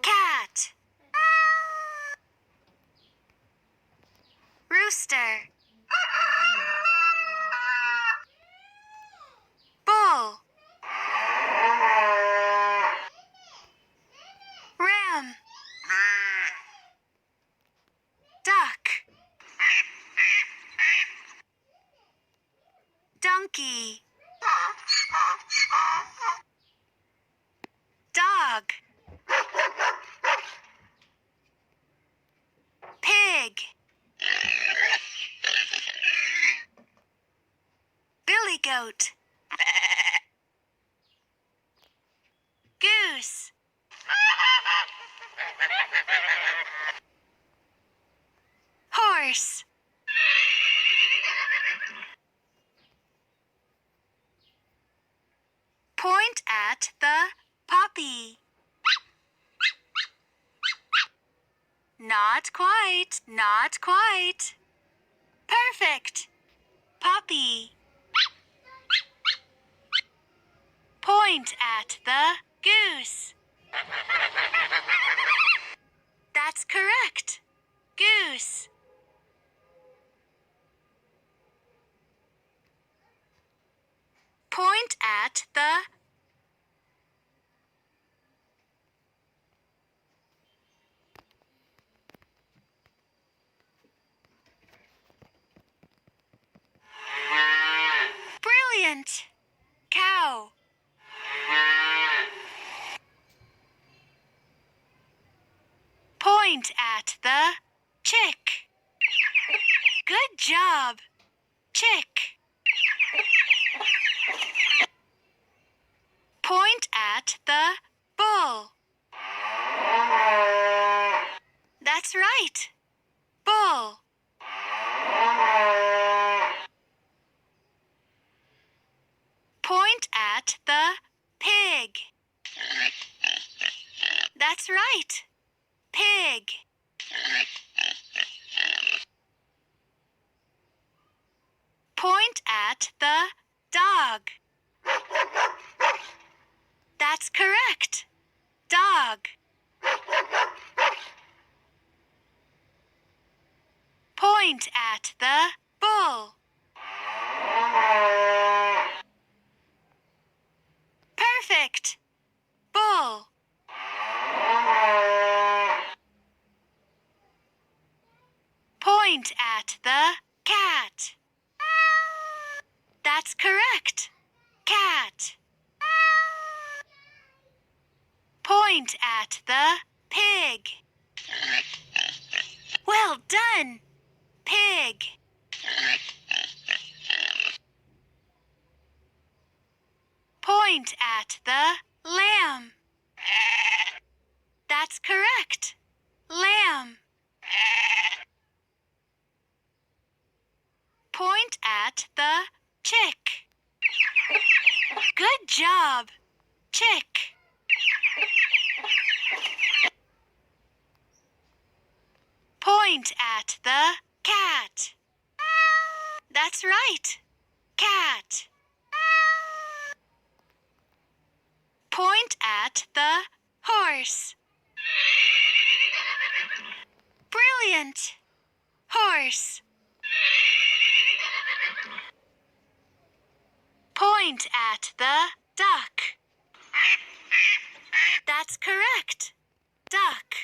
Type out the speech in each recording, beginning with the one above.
Cat. Rooster. Bull. Ram. Duck. Donkey. Dog. Pig. Billy goat. Goose. Horse. Point at the puppy. Not quite, not quite. Perfect. Puppy. Point at the goose. That's correct. Goose. Point at the brilliant. Cow. Point at the chick. Good job. Chick. Point at the bull. That's right. Bull. Point at the pig. That's right. Pig. Point at the dog. That's correct. Dog. Point at the bull. Perfect. Bull. Point at the cat. That's correct. Cat. Point at the pig. Well done. Pig. Point at the lamb. That's correct. Lamb. Point at the chick. Good job. Chick. Point at the cat. That's right. Cat. Point at the horse. Brilliant. Horse. Point at the duck. That's correct. Duck.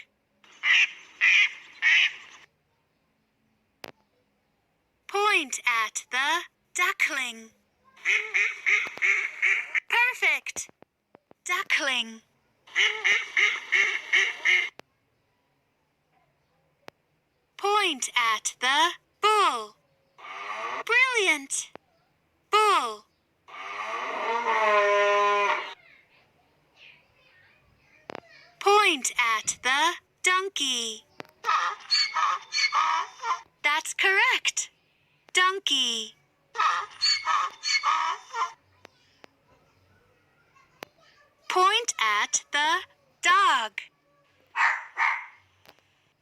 Point at the duckling. Perfect. Duckling. Point at the bull. Brilliant. Bull. Point at the donkey. That's correct. Donkey. Point at the dog.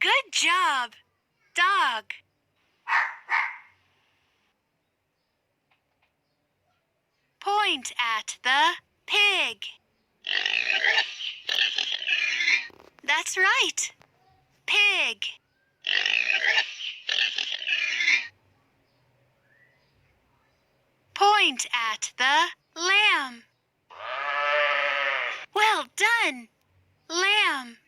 Good job. Dog. Point at the pig. That's right. Pig. Point at the lamb. Well done. Lamb.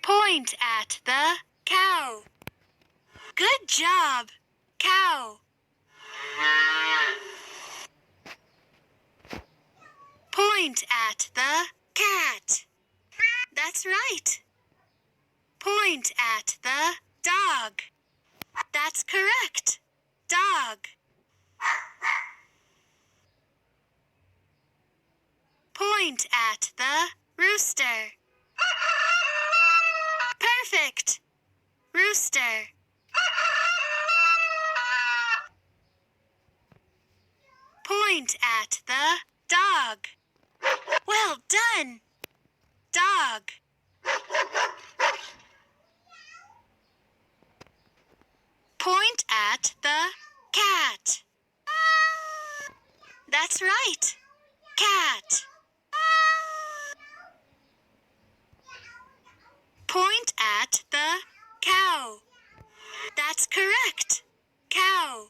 Point at the cow. Good job. Cow. Point at the cat. That's right. Point at the dog. That's correct. Dog. Point at the rooster. Perfect. Rooster. Point at the dog. Well done. Dog. Point at the cat. That's right. Cat. Point at the cow. That's correct. Cow.